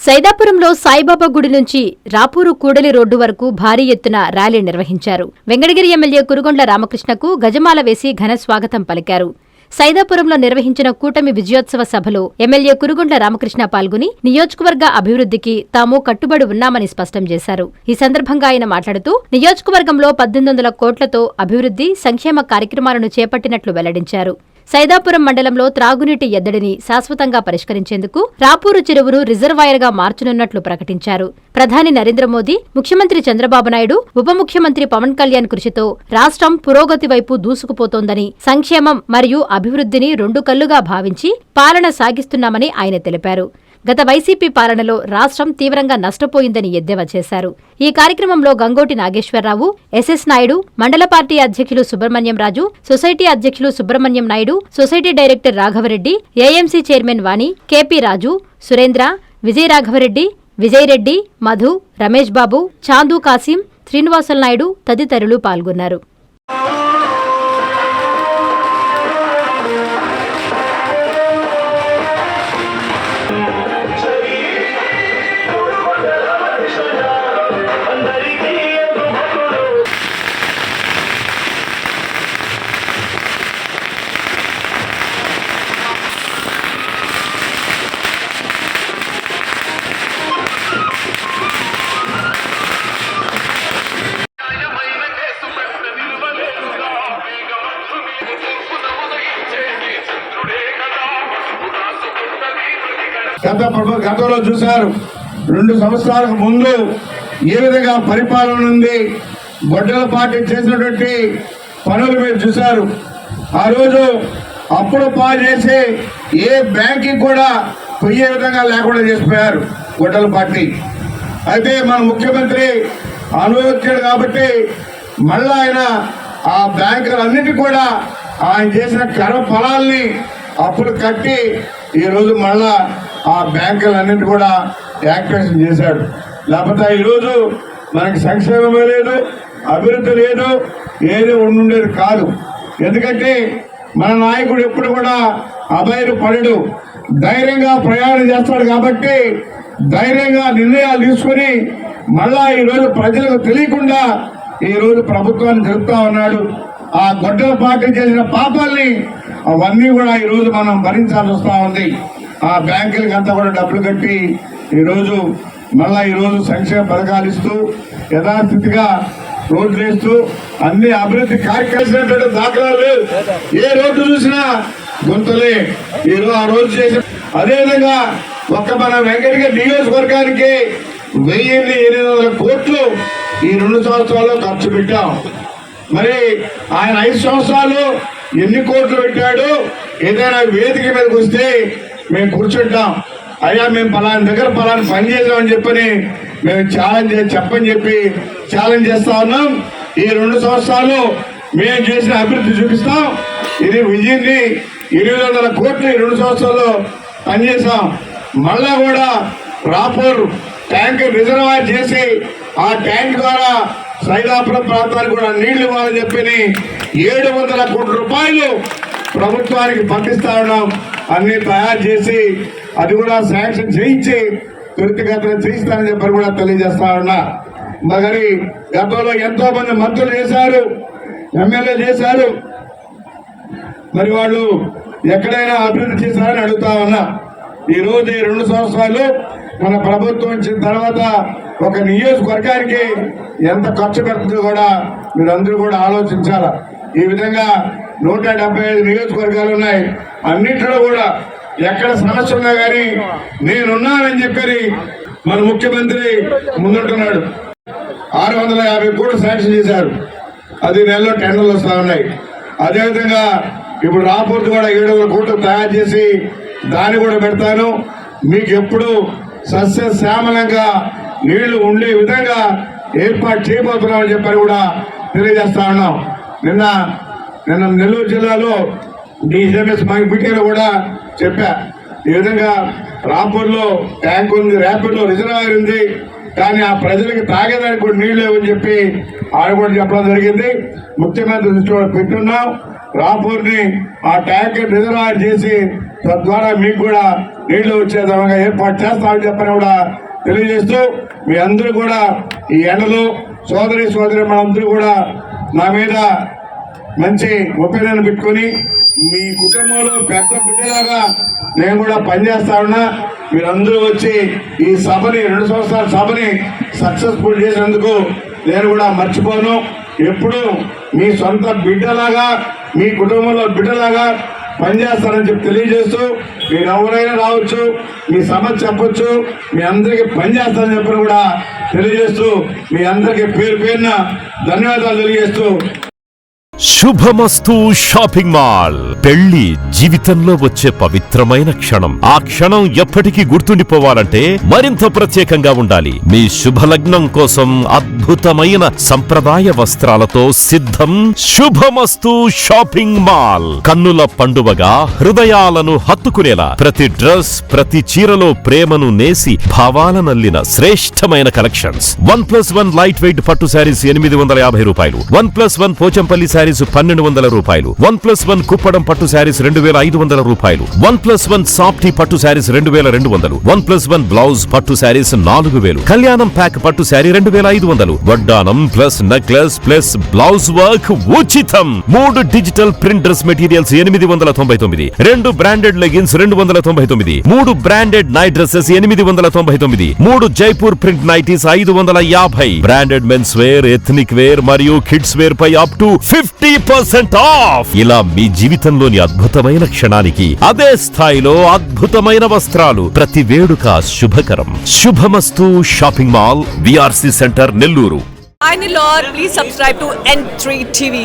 సైదాపురంలో సాయిబాబా గుడి నుంచి రాపూరు కూడలి రోడ్డు వరకు భారీ ఎత్తున ర్యాలీ నిర్వహించారు. వెంకటగిరి ఎమ్మెల్యే కురుగొండ్ల రామకృష్ణకు గజమాల వేసి ఘన స్వాగతం పలికారు. సైదాపురంలో నిర్వహించిన కూటమి విజయోత్సవ సభలో ఎమ్మెల్యే కురుగొండ్ల రామకృష్ణ పాల్గొని నియోజకవర్గ అభివృద్ధికి తాము కట్టుబడి ఉన్నామని స్పష్టం చేశారు. ఈ సందర్భంగా ఆయన మాట్లాడుతూ నియోజకవర్గంలో 1800 కోట్లతో అభివృద్ధి, సంక్షేమ కార్యక్రమాలను చేపట్టినట్లు వెల్లడించారు. సైదాపురం మండలంలో త్రాగునీటి ఎద్దడిని శాశ్వతంగా పరిష్కరించేందుకు రాపూరు చెరువును రిజర్వాయర్గా మార్చనున్నట్లు ప్రకటించారు. ప్రధాని నరేంద్ర మోదీ, ముఖ్యమంత్రి చంద్రబాబు నాయుడు, ఉప ముఖ్యమంత్రి పవన్ కళ్యాణ్ కృషితో రాష్ట్రం పురోగతి వైపు దూసుకుపోతోందని, సంక్షేమం మరియు అభివృద్ధిని రెండు కళ్లుగా భావించి పాలన సాగిస్తున్నామని ఆయన తెలిపారు. గత వైసీపీ పాలనలో రాష్ట్రం తీవ్రంగా నష్టపోయిందని ఎద్దేవా చేశారు. ఈ కార్యక్రమంలో గంగోటి నాగేశ్వరరావు, ఎస్ఎస్ నాయుడు, మండల పార్టీ అధ్యక్షులు సుబ్రహ్మణ్యం రాజు, సొసైటీ అధ్యక్షులు Subrahmanyam Naidu, society director Raghavareddy, AMC chairman Vani, KP Raju, Surendra, Vijaya Raghavareddy, Vijay Reddy, Madhu, Ramesh Babu, Chandu Kasim, Srinivasal Naidu తదితరులు పాల్గొన్నారు. గతంలో చూశారు, 2 సంవత్సరాలకు ముందు ఏ విధంగా పరిపాలన ఉంది, గొడ్డల పార్టీ చేసినటువంటి పనులు మీరు చూశారు. ఆ రోజు అప్పుడు పాలు చేసి ఏ బ్యాంక్కి కూడా పోయే విధంగా లేకుండా చేసిపోయారు గొడ్డల పార్టీ. అయితే మన ముఖ్యమంత్రి అనుభవించాడు కాబట్టి మళ్ళా ఆయన ఆ బ్యాంకులన్నిటి కూడా ఆయన చేసిన కర్మ ఫలాల్ని అప్పుడు కట్టి ఈరోజు మళ్ళా ఆ బ్యాంకులన్నిటి కూడా యాక్టివేషన్ చేశాడు. లేకపోతే ఈరోజు మనకి సంక్షేమమే లేదు, అభివృద్ధి లేదు, ఏది ఉండుండేది కాదు. ఎందుకంటే మన నాయకుడు ఎప్పుడు కూడా అభయపడడు, ధైర్యంగా ప్రయాణం చేస్తాడు. కాబట్టి ధైర్యంగా నిర్ణయాలు తీసుకుని మళ్ళా ఈరోజు ప్రజలకు తెలియకుండా ఈరోజు ప్రభుత్వాన్ని జరుపుతా ఉన్నాడు. ఆ గొడ్డల పార్టీ చేసిన పాపాలని అవన్నీ కూడా ఈరోజు మనం భరించాల్సి వస్తూ ఉంది. ఆ బ్యాంకులకి అంతా కూడా డబ్బులు కట్టి ఈరోజు మళ్ళా ఈరోజు సంక్షేమ పథకాలు ఇస్తూ యథాస్థితిగా రోడ్లు వేస్తూ అన్ని అభివృద్ధి కార్యక్రమాలు దాఖలాలు లేవు. ఏ రోడ్డు చూసినా గుంతలే ఈరోజు ఆ రోజు చేసిన. అదేవిధంగా ఒక్క మన వెంకటగిరి నియోజకవర్గానికి 1800 కోట్లు ఈ 2 సంవత్సరాల్లో ఖర్చు పెట్టాం. మరి ఆయన 5 సంవత్సరాలు ఎన్ని కోట్లు పెట్టాడు? ఏదైనా వేదిక మీదకి వస్తే మేము కూర్చుంటాం, అయ్యా మేము పలాని దగ్గర పలాని పని చేసామని చెప్పని మేము చెప్పని చెప్పి ఛాలెంజ్ చేస్తా ఉన్నాం. ఈ 2 సంవత్సరాలు మేము చేసిన అభివృద్ధి చూపిస్తాం. ఇది విజయాన్ని 800 కోట్లు ఈ 2 సంవత్సరాల్లో పనిచేసాం. మళ్ళా కూడా రాపూర్ ట్యాంక్ రిజర్వాయర్ చేసి ఆ ట్యాంక్ ద్వారా సైదాపురం ప్రాంతానికి కూడా నీళ్లు ఇవ్వాలని చెప్పి 700 కోట్ల రూపాయలు ప్రభుత్వానికి పంపిస్తా ఉన్నాం. అన్ని తయారు చేసి అది కూడా శాంక్షన్ చేయించి త్వరితగతిన చేయిస్తానని చెప్పని కూడా తెలియజేస్తా ఉన్నా. మరి గతంలో ఎంతో మంది మంత్రులు చేశారు, ఎమ్మెల్యే చేశారు, మరి వాళ్ళు ఎక్కడైనా అభివృద్ధి చేశారని అడుగుతా ఉన్నా. ఈరోజు ఈ 2 సంవత్సరాలు మన ప్రభుత్వం వచ్చిన తర్వాత ఒక నియోజకవర్గానికి ఎంత ఖర్చు పెడుతుందో కూడా మీరందరూ కూడా ఆలోచించాలా. ఈ విధంగా 175 నియోజకవర్గాలు ఉన్నాయి. అన్నింటిలో కూడా ఎక్కడ సమస్య ఉన్నా కానీ నేనున్నానని చెప్పి మన ముఖ్యమంత్రి ముందుంటున్నాడు. 650 కోట్లు శాంక్షన్ చేశారు. అది నెలలో టెండర్లు వస్తూ ఉన్నాయి. అదేవిధంగా ఇప్పుడు రాపూర్తి కూడా 700 కోట్లు తయారు చేసి దాన్ని కూడా పెడతాను. మీకు ఎప్పుడు సస్యశ్యామలంగా నీళ్లు ఉండే విధంగా ఏర్పాటు చేయబోతున్నామని చెప్పని కూడా తెలియజేస్తా ఉన్నాం. నిన్న నెల్లూరు జిల్లాలో డిఎంఎస్ మీటింగ్లో కూడా చెప్పా. ఈ విధంగా రాపూర్లో ట్యాంక్ ఉంది, ర్యాపిడ్లో రిజర్వాయర్ ఉంది, కానీ ఆ ప్రజలకు తాగేదానికి కూడా నీళ్ళు లేవని చెప్పి ఆడ కూడా చెప్పడం జరిగింది. ముఖ్యమంత్రి దృష్టిలో పెట్టున్నాం. రాపూర్ని ఆ ట్యాంక్ రిజర్వాయర్ చేసి తద్వారా మీకు కూడా నీళ్లు వచ్చే విధంగా ఏర్పాటు చేస్తామని చెప్పని కూడా తెలియజేస్తూ మీ అందరూ కూడా ఈ ఎండలు సోదరి మనందరూ కూడా నా మీద మంచి ఒపీనియన్ పెట్టుకొని మీ కుటుంబంలో పెద్ద బిడ్డలాగా నేను కూడా పనిచేస్తా ఉన్నా. మీరందరూ వచ్చి ఈ సభని 2 సంవత్సరాల సభని సక్సెస్ఫుల్ చేసినందుకు నేను కూడా మర్చిపోను. ఎప్పుడు మీ సొంత బిడ్డలాగా మీ కుటుంబంలో బిడ్డలాగా పనిచేస్తారని చెప్పి తెలియజేస్తూ మీరు ఎవరైనా రావచ్చు, మీ సమస్య చెప్పొచ్చు, మీ అందరికీ పనిచేస్తారని చెప్పి కూడా తెలియజేస్తూ మీ అందరికీ పేరు పేరున ధన్యవాదాలు తెలియజేస్తూ శుభమస్తు షాపింగ్ మాల్. పెళ్లి జీవితంలో వచ్చే పవిత్రమైన క్షణం. ఆ క్షణం ఎప్పటికీ గుర్తుండిపోవాలంటే మరింత ప్రత్యేకంగా ఉండాలి. మీ శుభలగ్నం కోసం అద్భుతమైన సంప్రదాయ వస్త్రాలతో సిద్ధం శుభమస్తు షాపింగ్ మాల్. కన్నుల పండువగా హృదయాలను హత్తుకునేలా ప్రతి డ్రెస్, ప్రతి చీరలో ప్రేమను నేసి భావాలనల్లిన శ్రేష్టమైన కలెక్షన్స్. 1+1 లైట్ వెయిట్ పట్టు శారీస్ 850 రూపాయలు, 1+1 పోచంపల్లి శారీస్ 1200 రూపాయలు, 1+1 కుప్పడం పట్టు శారీస్ 2500 రూపాయలు, 1+1 సాఫ్టీ పట్టు శారీస్ 2200, 1+1 బ్లౌజ్ పట్టు శారీస్ 4000, కళ్యాణం ప్యాక్ పట్టు శారీ 2500, వడ్డానం plus necklace plus blouse work ఉచితం. 3 digital print dress materials 899, 2 branded leggings 299, 3 branded night dresses 899, 3 Jaipur print nighties 550, branded men's wear, ethnic wear మరియు కిడ్స్ వేర్ పై అప్ టు 50% ఆఫ్. ఇలా మీ జీవితంలోని అద్భుతమైన క్షణానికి అదే స్థాయిలో అద్భుతమైన వస్త్రాలు. ప్రతి వేడుక శుభకరం. శుభమస్తు shopping mall, VRC centre, Nellore. Hi Nilor, please subscribe to N3 TV.